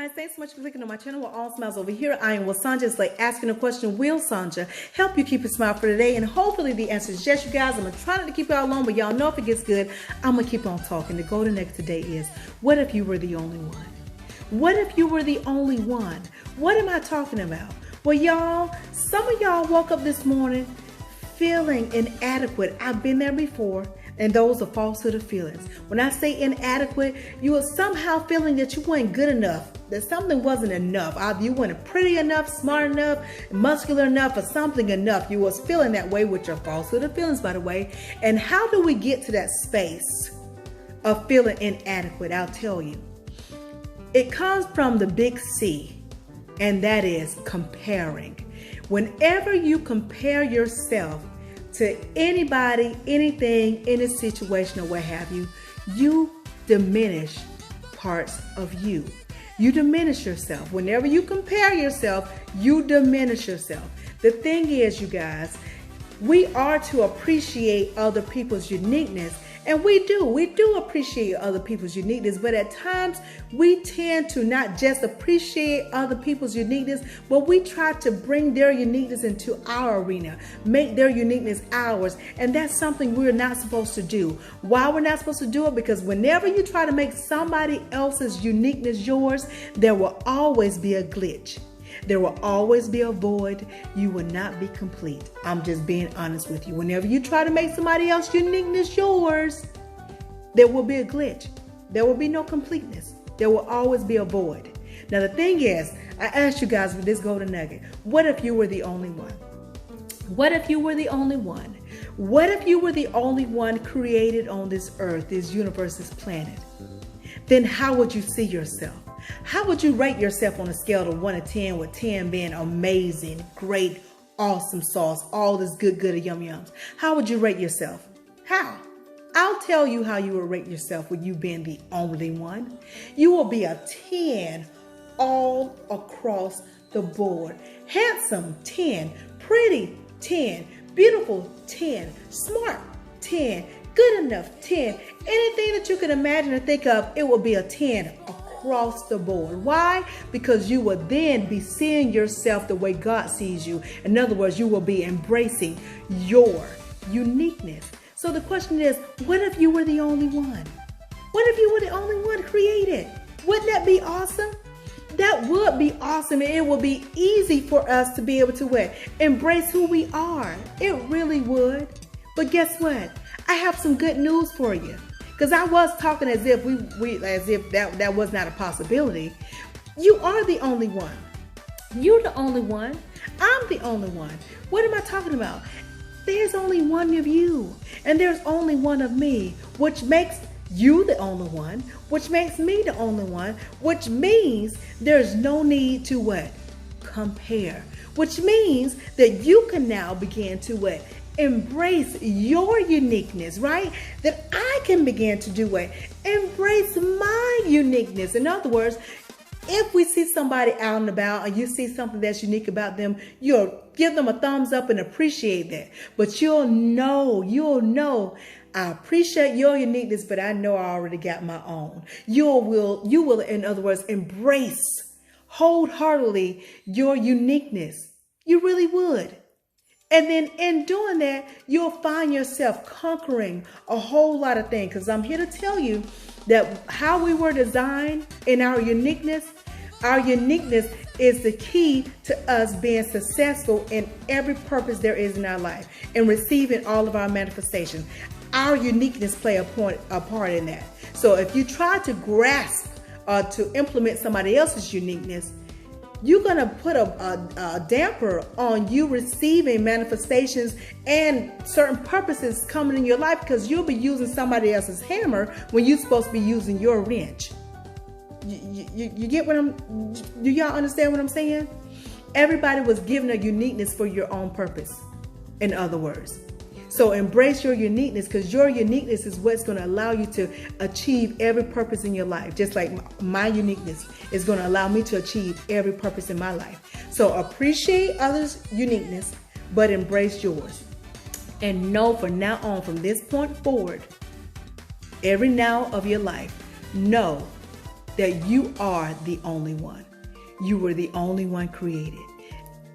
guys, thanks so much for clicking on my channel. We're all smiles over here. I am Sanja. It's like asking a question. Will Sanja help you keep a smile for today? And hopefully the answer is yes, you guys. I'm going to try not to keep y'all alone, but y'all know if it gets good, I'm going to keep on talking. The golden nugget today is, what if you were the only one? What if you were the only one? What am I talking about? Well, y'all, some of y'all woke up this morning feeling inadequate. I've been there before. And those are falsehood of feelings. When I say inadequate, you are somehow feeling that you weren't good enough, that something wasn't enough. Either you weren't pretty enough, smart enough, muscular enough, or something enough. You was feeling that way with your falsehood of feelings, by the way. And how do we get to that space of feeling inadequate? I'll tell you. It comes from the big C, and that is comparing. Whenever you compare yourself to anybody, anything, any situation, or what have you, you diminish parts of you. You diminish yourself. Whenever you compare yourself, you diminish yourself. The thing is, you guys, we are to appreciate other people's uniqueness. And we do appreciate other people's uniqueness, but at times we tend to not just appreciate other people's uniqueness, but we try to bring their uniqueness into our arena, make their uniqueness ours. And that's something we're not supposed to do. Why we're not supposed to do it? Because whenever you try to make somebody else's uniqueness yours, there will always be a glitch. There will always be a void. You will not be complete. I'm just being honest with you. Whenever you try to make somebody else's uniqueness yours, there will be a glitch. There will be no completeness. There will always be a void. Now, the thing is, I asked you guys with this golden nugget, what if you were the only one? What if you were the only one? What if you were the only one created on this earth, this universe, this planet? Then how would you see yourself? How would you rate yourself on a scale of 1 to 10, with 10 being amazing, great, awesome sauce, all this good yum-yums? How would you rate yourself? How? I'll tell you how you will rate yourself with you being the only one. You will be a 10 all across the board. Handsome, 10. Pretty, 10. Beautiful, 10. Smart, 10. Good enough, 10. Anything that you can imagine and think of, it will be a 10 across the board. Why? Because you will then be seeing yourself the way God sees you. In other words, you will be embracing your uniqueness. So the question is, what if you were the only one? What if you were the only one created? Wouldn't that be awesome? That would be awesome, and it would be easy for us to be able to embrace who we are. It really would. But guess what? I have some good news for you. Because I was talking as if that was not a possibility. You are the only one. You're the only one. I'm the only one. What am I talking about? There's only one of you, and there's only one of me, which makes you the only one, which makes me the only one, which means there's no need to what? Compare. Which means that you can now begin to what? Embrace your uniqueness, right? That I can begin to do what? Embrace my uniqueness. In other words, if we see somebody out and about and you see something that's unique about them, you'll give them a thumbs up and appreciate that. But you'll know, I appreciate your uniqueness, but I know I already got my own. You will, in other words, embrace wholeheartedly your uniqueness. You really would. And then in doing that, you'll find yourself conquering a whole lot of things. Because I'm here to tell you that how we were designed in our uniqueness is the key to us being successful in every purpose there is in our life and receiving all of our manifestations. Our uniqueness play a part in that. So if you try to grasp or to implement somebody else's uniqueness, you're going to put a damper on you receiving manifestations and certain purposes coming in your life, because you'll be using somebody else's hammer when you're supposed to be using your wrench. You get what do y'all understand what I'm saying? Everybody was given a uniqueness for your own purpose, in other words. So embrace your uniqueness, because your uniqueness is what's going to allow you to achieve every purpose in your life. Just like my uniqueness is going to allow me to achieve every purpose in my life. So appreciate others' uniqueness, but embrace yours. And know from now on, from this point forward, every now of your life, know that you are the only one. You were the only one created.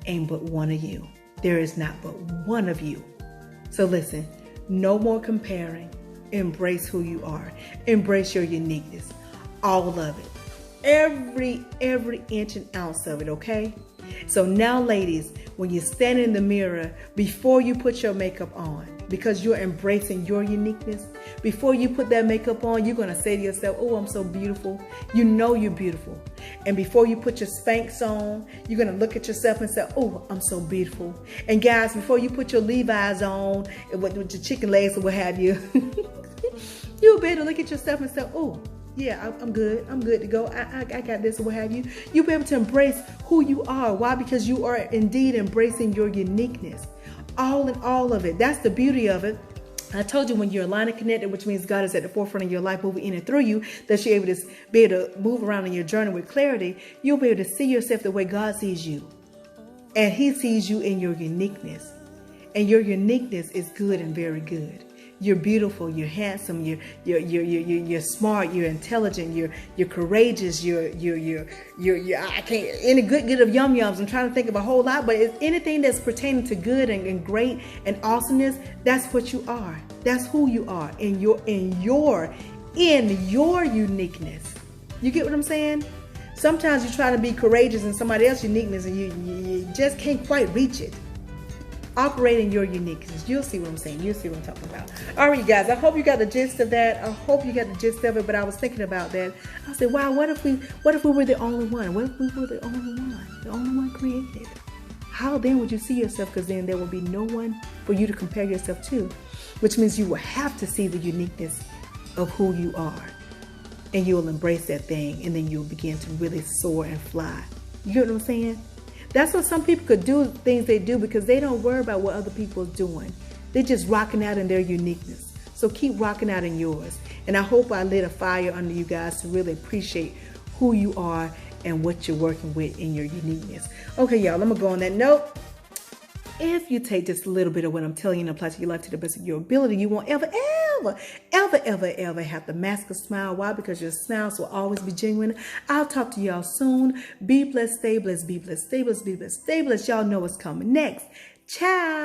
Ain't but one of you. There is not but one of you. So listen, no more comparing. Embrace who you are. Embrace your uniqueness. All of it. Every inch and ounce of it, okay? So now, ladies, when you stand in the mirror, before you put your makeup on, because you're embracing your uniqueness, before you put that makeup on, you're going to say to yourself, oh, I'm so beautiful. You know you're beautiful. And before you put your Spanx on, you're going to look at yourself and say, oh, I'm so beautiful. And guys, before you put your Levi's on with your chicken legs or what have you, you'll be able to look at yourself and say, oh, yeah, I'm good. I'm good to go. I got this or what have you. You'll be able to embrace who you are. Why? Because you are indeed embracing your uniqueness. All in all of it. That's the beauty of it. I told you when you're aligned and connected, which means God is at the forefront of your life, moving in and through you, that you're able to be able to move around in your journey with clarity. You'll be able to see yourself the way God sees you. And He sees you in your uniqueness. And your uniqueness is good and very good. You're beautiful, you're handsome, you're smart, you're intelligent, you're courageous, you're I can't any good of yums. I'm trying to think of a whole lot, but it's anything that's pertaining to good and great and awesomeness, that's what you are. That's who you are in your uniqueness. You get what I'm saying? Sometimes you try to be courageous in somebody else's uniqueness and you just can't quite reach it. Operate in your uniqueness. You'll see what I'm saying. You'll see what I'm talking about. All right, you guys. I hope you got the gist of that. I hope you got the gist of it. But I was thinking about that. I said, wow, what if we were the only one? What if we were the only one created? How then would you see yourself? Because then there will be no one for you to compare yourself to, which means you will have to see the uniqueness of who you are, and you'll embrace that thing, and then you'll begin to really soar and fly. You get what I'm saying? That's what some people could do, things they do, because they don't worry about what other people are doing. They're just rocking out in their uniqueness. So keep rocking out in yours. And I hope I lit a fire under you guys to really appreciate who you are and what you're working with in your uniqueness. Okay, y'all, I'm going to go on that note. If you take just a little bit of what I'm telling you and apply to your life to the best of your ability, you won't ever have to mask a smile. Why? Because your smiles will always be genuine. I'll talk to y'all soon. Be blessed, stay blessed, be blessed, stay blessed, be blessed, stay blessed. Y'all know what's coming next. Ciao.